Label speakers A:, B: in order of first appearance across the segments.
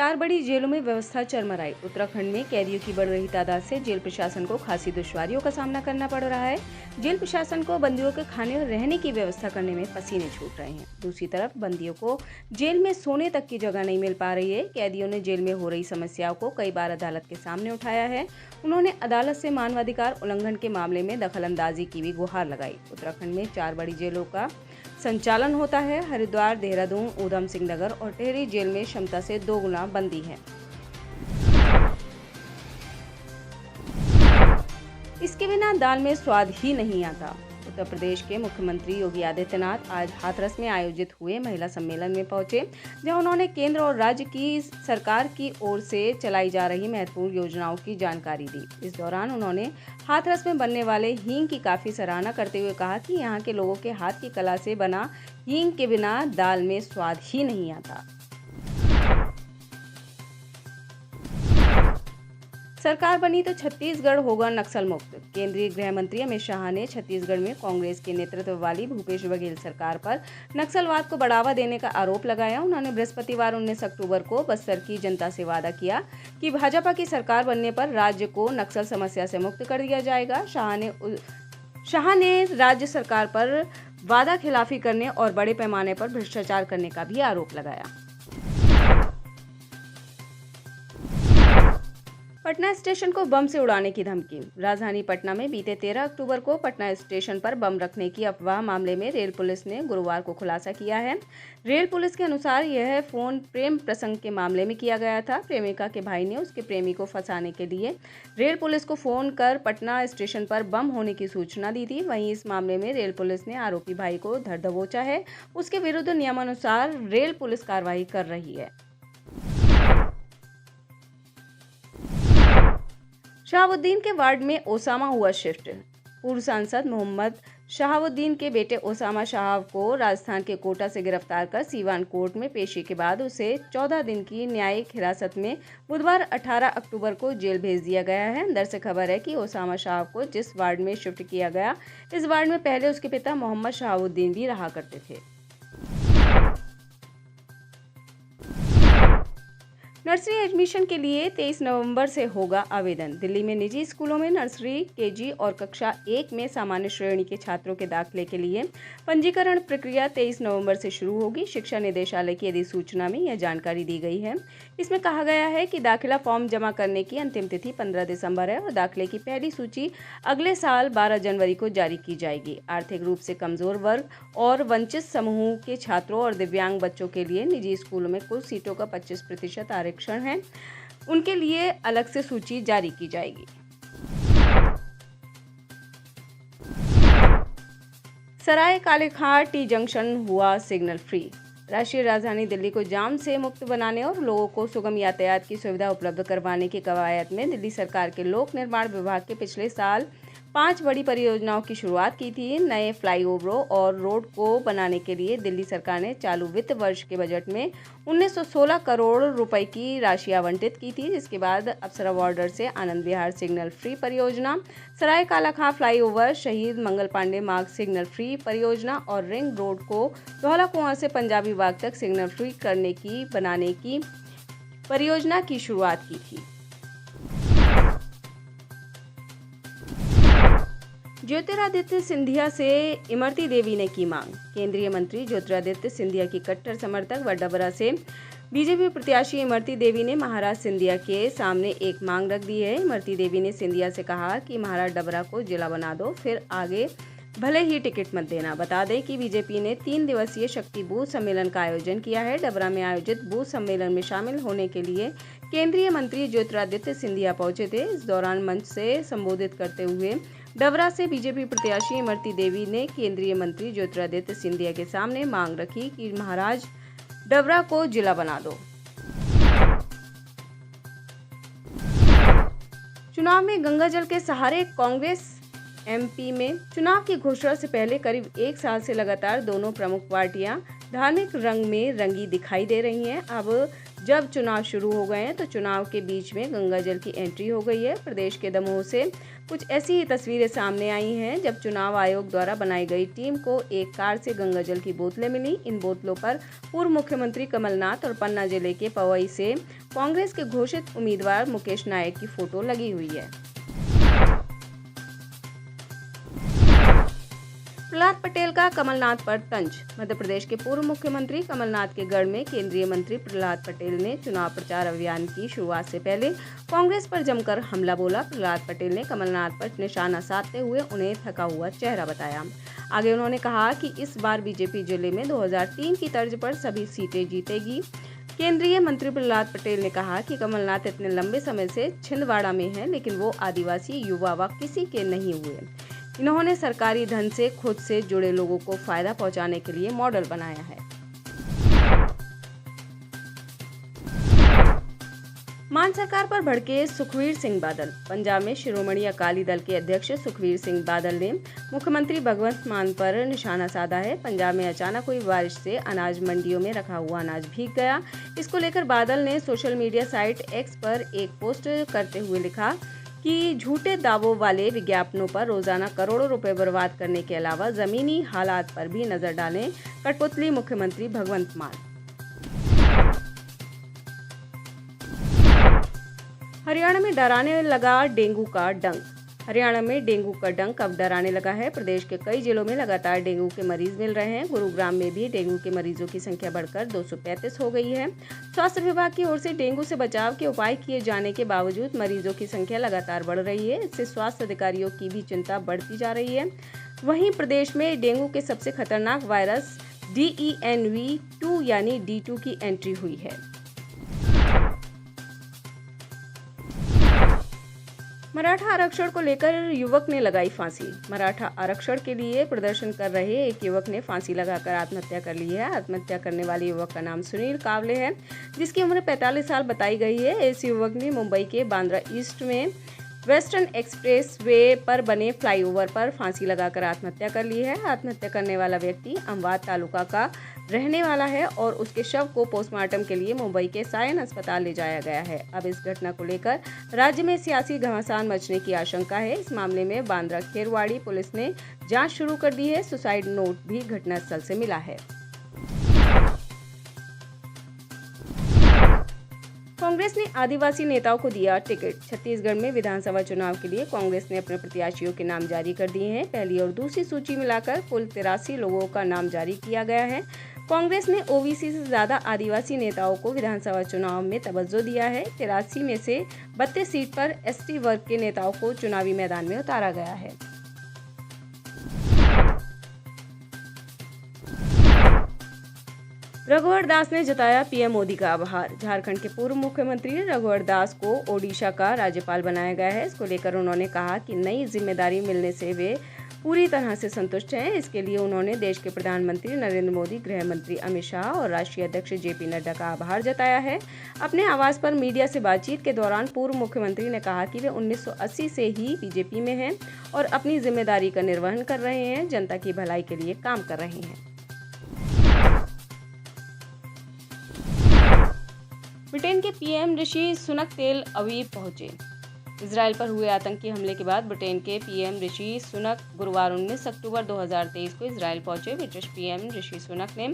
A: 4 बड़ी जेलों में व्यवस्था चरमराई। उत्तराखंड में कैदियों की बढ़ रही तादाद से जेल प्रशासन को खासी दुश्वारियों का सामना करना पड़ रहा है। जेल प्रशासन को बंदियों के खाने और रहने की व्यवस्था करने में पसीने छूट रहे हैं। दूसरी तरफ बंदियों को जेल में सोने तक की जगह नहीं मिल पा रही है। कैदियों ने जेल में हो रही समस्याओं को कई बार अदालत के सामने उठाया है। उन्होंने अदालत से मानवाधिकार उल्लंघन के मामले में दखलंदाजी की भी गुहार लगाई। उत्तराखंड में 4 बड़ी जेलों का संचालन होता है। हरिद्वार, देहरादून, ऊधम सिंह नगर और टिहरी जेल में क्षमता से 2 गुना बंदी है। इसके बिना दाल में स्वाद ही नहीं आता। उत्तर प्रदेश के मुख्यमंत्री योगी आदित्यनाथ आज हाथरस में आयोजित हुए महिला सम्मेलन में पहुंचे, जहां उन्होंने केंद्र और राज्य की सरकार की ओर से चलाई जा रही महत्वपूर्ण योजनाओं की जानकारी दी। इस दौरान उन्होंने हाथरस में बनने वाले हींग की काफी सराहना करते हुए कहा कि यहां के लोगों के हाथ की कला से बना हींग के बिना दाल में स्वाद ही नहीं आता। सरकार बनी तो छत्तीसगढ़ होगा नक्सल मुक्त। केंद्रीय गृह मंत्री अमित शाह ने छत्तीसगढ़ में कांग्रेस के नेतृत्व वाली भूपेश बघेल सरकार पर नक्सलवाद को बढ़ावा देने का आरोप लगाया। उन्होंने बृहस्पतिवार 19 अक्टूबर को बस्तर की जनता से वादा किया कि भाजपा की सरकार बनने पर राज्य को नक्सल समस्या से मुक्त कर दिया जाएगा। शाह ने राज्य सरकार पर वादा खिलाफी करने और बड़े पैमाने पर भ्रष्टाचार करने का भी आरोप लगाया। पटना स्टेशन को बम से उड़ाने की धमकी। राजधानी पटना में बीते 13 अक्टूबर को पटना स्टेशन पर बम रखने की अफवाह मामले में रेल पुलिस ने गुरुवार को खुलासा किया है। रेल पुलिस के अनुसार यह फोन प्रेम प्रसंग के मामले में किया गया था। प्रेमिका के भाई ने उसके प्रेमी को फंसाने के लिए रेल पुलिस को फोन कर पटना स्टेशन पर बम होने की सूचना दी थी। वहीं इस मामले में रेल पुलिस ने आरोपी भाई को धर दबोचा है। उसके विरुद्ध नियमानुसार रेल पुलिस कार्रवाई कर रही है। शहाबुद्दीन के वार्ड में ओसामा हुआ शिफ्ट। पूर्व सांसद मोहम्मद शहाबुद्दीन के बेटे ओसामा शाह को राजस्थान के कोटा से गिरफ्तार कर सीवान कोर्ट में पेशी के बाद उसे 14 दिन की न्यायिक हिरासत में बुधवार 18 अक्टूबर को जेल भेज दिया गया है। अंदर से खबर है कि ओसामा शाह को जिस वार्ड में शिफ्ट किया गया, इस वार्ड में पहले उसके पिता मोहम्मद शहाबुद्दीन भी रहा करते थे। नर्सरी एडमिशन के लिए 23 नवंबर से होगा आवेदन। दिल्ली में निजी स्कूलों में नर्सरी, केजी और कक्षा 1 में सामान्य श्रेणी के छात्रों के दाखिले के लिए पंजीकरण प्रक्रिया 23 नवंबर से शुरू होगी। शिक्षा निदेशालय की अधिसूचना में यह जानकारी दी गई है। इसमें कहा गया है कि दाखिला फॉर्म जमा करने की अंतिम तिथि 15 दिसंबर है और दाखिले की पहली सूची अगले साल 12 जनवरी को जारी की जाएगी। आर्थिक रूप से कमजोर वर्ग और वंचित समूह के छात्रों और दिव्यांग बच्चों के लिए निजी स्कूलों में कुल सीटों का 25% आरक्षण है। उनके लिए अलग से सूची जारी की जाएगी। सराय कालेखां टी जंक्शन हुआ सिग्नल फ्री। राष्ट्रीय राजधानी दिल्ली को जाम से मुक्त बनाने और लोगों को सुगम यातायात की सुविधा उपलब्ध करवाने की कवायद में दिल्ली सरकार के लोक निर्माण विभाग के पिछले साल 5 बड़ी परियोजनाओं की शुरुआत की थी। नए फ्लाईओवरों और रोड को बनाने के लिए दिल्ली सरकार ने चालू वित्त वर्ष के बजट में 1916 करोड़ रुपए की राशि आवंटित की थी, जिसके बाद अप्सरा बॉर्डर से आनंद विहार सिग्नल फ्री परियोजना, सराय कालाखां फ्लाईओवर, शहीद मंगल पांडे मार्ग सिग्नल फ्री परियोजना और रिंग रोड को धौला कुआं से पंजाबी बाग तक सिग्नल फ्री बनाने की परियोजना की शुरुआत की थी। ज्योतिरादित्य सिंधिया से इमरती देवी ने की मांग। केंद्रीय मंत्री ज्योतिरादित्य सिंधिया की कट्टर समर्थक व डबरा से बीजेपी प्रत्याशी इमरती देवी ने महाराज सिंधिया के सामने एक मांग रख दी है। इमरती देवी ने सिंधिया से कहा कि महाराज डबरा को जिला बना दो, फिर आगे भले ही टिकट मत देना। बता दें कि बीजेपी ने 3 दिवसीय शक्ति बूथ सम्मेलन का आयोजन किया है। डबरा में आयोजित बूथ सम्मेलन में शामिल होने के लिए केंद्रीय मंत्री ज्योतिरादित्य सिंधिया पहुंचे थे। इस दौरान मंच से संबोधित करते हुए डबरा से बीजेपी प्रत्याशी इमरती देवी ने केंद्रीय मंत्री ज्योतिरादित्य सिंधिया के सामने मांग रखी कि महाराज डबरा को जिला बना दो। चुनाव में गंगा जल के सहारे कांग्रेस एमपी में चुनाव की घोषणा से पहले करीब 1 साल से लगातार दोनों प्रमुख पार्टियां धार्मिक रंग में रंगी दिखाई दे रही हैं। अब जब चुनाव शुरू हो गए हैं तो चुनाव के बीच में गंगा जल की एंट्री हो गई है। प्रदेश के दमोह से कुछ ऐसी ही तस्वीरें सामने आई हैं जब चुनाव आयोग द्वारा बनाई गई टीम को एक कार से गंगा जल की बोतलें मिली। इन बोतलों पर पूर्व मुख्यमंत्री कमलनाथ और पन्ना जिले के पवई से कांग्रेस के घोषित उम्मीदवार मुकेश नायक की फोटो लगी हुई है। प्रहलाद पटेल का कमलनाथ पर तंज। मध्य प्रदेश के पूर्व मुख्यमंत्री कमलनाथ के गढ़ में केंद्रीय मंत्री प्रहलाद पटेल ने चुनाव प्रचार अभियान की शुरुआत से पहले कांग्रेस पर जमकर हमला बोला। प्रहलाद पटेल ने कमलनाथ पर निशाना साधते हुए उन्हें थका हुआ चेहरा बताया। आगे उन्होंने कहा कि इस बार बीजेपी जिले में 2003 की तर्ज पर सभी सीटें जीतेगी। केंद्रीय मंत्री प्रहलाद पटेल ने कहा कि कमलनाथ इतने लंबे समय से छिंदवाड़ा में हैं, लेकिन वो आदिवासी युवा व किसी के नहीं हुए। इन्होंने सरकारी धन से खुद से जुड़े लोगों को फायदा पहुंचाने के लिए मॉडल बनाया है। मान सरकार पर भड़के सुखबीर सिंह बादल। पंजाब में शिरोमणि अकाली दल के अध्यक्ष सुखबीर सिंह बादल ने मुख्यमंत्री भगवंत मान पर निशाना साधा है। पंजाब में अचानक हुई बारिश से अनाज मंडियों में रखा हुआ अनाज भीग गया। इसको लेकर बादल ने सोशल मीडिया साइट एक्स पर एक पोस्ट करते हुए लिखा कि झूठे दावों वाले विज्ञापनों पर रोजाना करोड़ों रुपए बर्बाद करने के अलावा जमीनी हालात पर भी नजर डालें, कठपुतली मुख्यमंत्री भगवंत मान। हरियाणा में डराने लगा डेंगू का डंक। हरियाणा में डेंगू का डंक अब डराने लगा है। प्रदेश के कई जिलों में लगातार डेंगू के मरीज मिल रहे हैं। गुरुग्राम में भी डेंगू के मरीजों की संख्या बढ़कर 235 हो गई है। स्वास्थ्य विभाग की ओर से डेंगू से बचाव के उपाय किए जाने के बावजूद मरीजों की संख्या लगातार बढ़ रही है। इससे स्वास्थ्य अधिकारियों की भी चिंता बढ़ती जा रही है। वहीं प्रदेश में डेंगू के सबसे खतरनाक वायरस DENV2 यानी D2 की एंट्री हुई है। मराठा आरक्षण को लेकर युवक ने लगाई फांसी। मराठा आरक्षण के लिए प्रदर्शन कर रहे एक युवक ने फांसी लगाकर आत्महत्या कर ली है। आत्महत्या करने वाले युवक का नाम सुनील कावले है, जिसकी उम्र 45 साल बताई गई है। इस युवक ने मुंबई के बांद्रा ईस्ट में वेस्टर्न एक्सप्रेस वे पर बने फ्लाईओवर पर फांसी लगाकर आत्महत्या कर ली है। आत्महत्या करने वाला व्यक्ति अमवाद तालुका का रहने वाला है और उसके शव को पोस्टमार्टम के लिए मुंबई के सायन अस्पताल ले जाया गया है। अब इस घटना को लेकर राज्य में सियासी घमासान मचने की आशंका है। इस मामले में बांद्रा खेरवाड़ी पुलिस ने जांच शुरू कर दी है। सुसाइड नोट भी घटनास्थल से मिला है। कांग्रेस ने आदिवासी नेताओं को दिया टिकट। छत्तीसगढ़ में विधानसभा चुनाव के लिए कांग्रेस ने अपने प्रत्याशियों के नाम जारी कर दिए हैं। पहली और दूसरी सूची मिलाकर कुल 83 लोगों का नाम जारी किया गया है। कांग्रेस ने ओबीसी से ज्यादा आदिवासी नेताओं को विधानसभा चुनाव में तवज्जो दिया है। 83 में से 32 सीट पर एसटी वर्ग के नेताओं को चुनावी मैदान में उतारा गया है। रघुवर दास ने जताया पीएम मोदी का आभार। झारखंड के पूर्व मुख्यमंत्री रघुवर दास को ओडिशा का राज्यपाल बनाया गया है। इसको लेकर उन्होंने कहा कि नई जिम्मेदारी मिलने से वे पूरी तरह से संतुष्ट हैं। इसके लिए उन्होंने देश के प्रधानमंत्री नरेंद्र मोदी, गृह मंत्री अमित शाह और राष्ट्रीय अध्यक्ष जेपी नड्डा का आभार जताया है। अपने आवास पर मीडिया से बातचीत के दौरान पूर्व मुख्यमंत्री ने कहा कि वे 1980 से ही बीजेपी में हैं और अपनी जिम्मेदारी का निर्वहन कर रहे हैं, जनता की भलाई के लिए काम कर रहे हैं। ब्रिटेन के पीएम ऋषि सुनक तेल अवीव पहुंचे। इजराइल पर हुए आतंकी हमले के बाद ब्रिटेन के पीएम ऋषि सुनक गुरुवार 19 अक्टूबर 2023 को इजराइल पहुंचे। ब्रिटिश पीएम ऋषि सुनक ने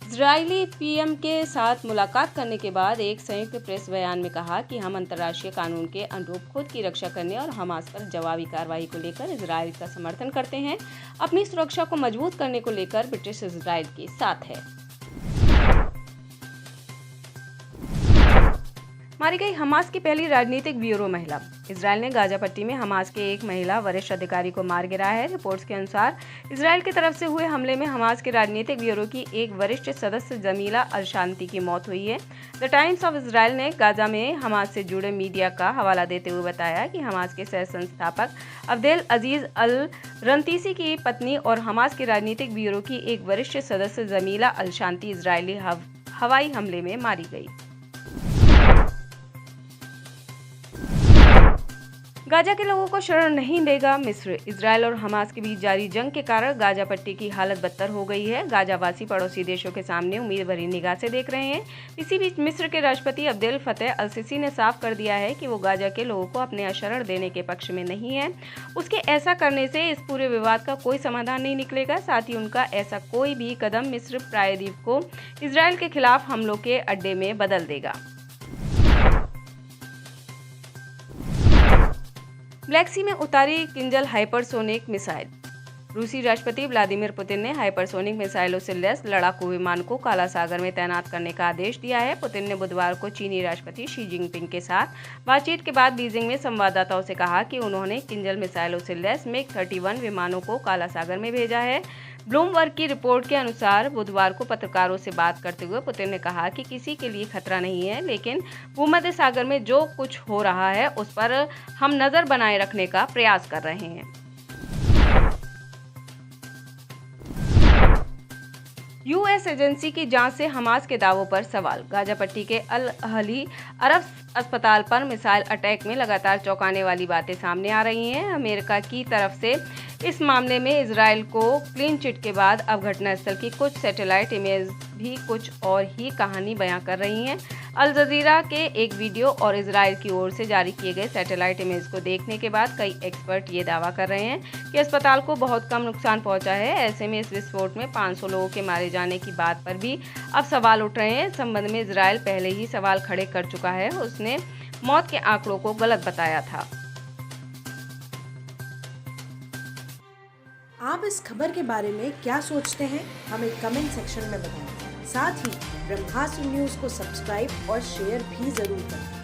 A: इजरायली पीएम के साथ मुलाकात करने के बाद एक संयुक्त प्रेस बयान में कहा कि हम अंतर्राष्ट्रीय कानून के अनुरूप खुद की रक्षा करने और हमास पर जवाबी कार्रवाई को लेकर इजराइल का समर्थन करते हैं। अपनी सुरक्षा को मजबूत करने को लेकर ब्रिटिश इजराइल के साथ है। मारी गई हमास की पहली राजनीतिक ब्यूरो महिला। इजराइल ने गाजा पट्टी में हमास के एक महिला वरिष्ठ अधिकारी को मार गिराया है। रिपोर्ट्स के अनुसार इजराइल की तरफ से हुए हमले में हमास के राजनीतिक ब्यूरो की एक वरिष्ठ सदस्य जमीला अल-शांती की मौत हुई है। द टाइम्स ऑफ इजराइल ने गाजा में हमास से जुड़े मीडिया का हवाला देते हुए बताया कि हमास के सह संस्थापक अब्देल अजीज अल रंतीसी की पत्नी और हमास के राजनीतिक ब्यूरो की एक वरिष्ठ सदस्य जमीला अल-शांती इजरायली हवाई हमले में मारी गई। गाजा के लोगों को शरण नहीं देगा मिस्र। इजरायल और हमास के बीच जारी जंग के कारण गाजा पट्टी की हालत बदतर हो गई है। गाजावासी पड़ोसी देशों के सामने उम्मीद भरी निगाह से देख रहे हैं। इसी बीच मिस्र के राष्ट्रपति अब्देल फतेह अल सीसी ने साफ कर दिया है कि वो गाजा के लोगों को अपने यहाँ शरण देने के पक्ष में नहीं है। उसके ऐसा करने से इस पूरे विवाद का कोई समाधान नहीं निकलेगा। साथ ही उनका ऐसा कोई भी कदम मिस्र प्रायद्वीप को इजरायल के खिलाफ हमलों के अड्डे में बदल देगा। ब्लैक सी में उतारी किंजल हाइपरसोनिक मिसाइल। रूसी राष्ट्रपति व्लादिमीर पुतिन ने हाइपरसोनिक मिसाइलों से लैस लड़ाकू विमान को काला सागर में तैनात करने का आदेश दिया है। पुतिन ने बुधवार को चीनी राष्ट्रपति शी जिनपिंग के साथ बातचीत के बाद बीजिंग में संवाददाताओं से कहा कि उन्होंने किंजल मिसाइलों से लैस MiG-31 विमानों को काला सागर में भेजा है। ब्लूमबर्ग की रिपोर्ट के अनुसार बुधवार को पत्रकारों से बात करते हुए पुतिन ने कहा कि किसी के लिए खतरा नहीं है, लेकिन भूमध्य सागर में जो कुछ हो रहा है उस पर हम नजर बनाए रखने का प्रयास कर रहे हैं। यूएस एजेंसी की जांच से हमास के दावों पर सवाल। गाजा पट्टी के अल अहली अरब अस्पताल पर मिसाइल अटैक में लगातार चौंकाने वाली बातें सामने आ रही हैं। अमेरिका की तरफ से इस मामले में इजरायल को क्लीन चिट के बाद अब घटनास्थल की कुछ सैटेलाइट इमेज भी कुछ और ही कहानी बयां कर रही हैं। अल जजीरा के एक वीडियो और इजरायल की ओर से जारी किए गए सैटेलाइट इमेज को देखने के बाद कई एक्सपर्ट ये दावा कर रहे हैं कि अस्पताल को बहुत कम नुकसान पहुंचा है। ऐसे में इस विस्फोट में 500 लोगों के मारे जाने की बात पर भी अब सवाल उठ रहे हैं। इस संबंध में इजरायल पहले ही सवाल खड़े कर चुका है। उसने मौत के आंकड़ों को गलत बताया था।
B: आप इस खबर के बारे में क्या सोचते हैं, हमें कमेंट सेक्शन में बताएं। साथ ही ब्रह्मास्त्र न्यूज को सब्सक्राइब और शेयर भी जरूर करें।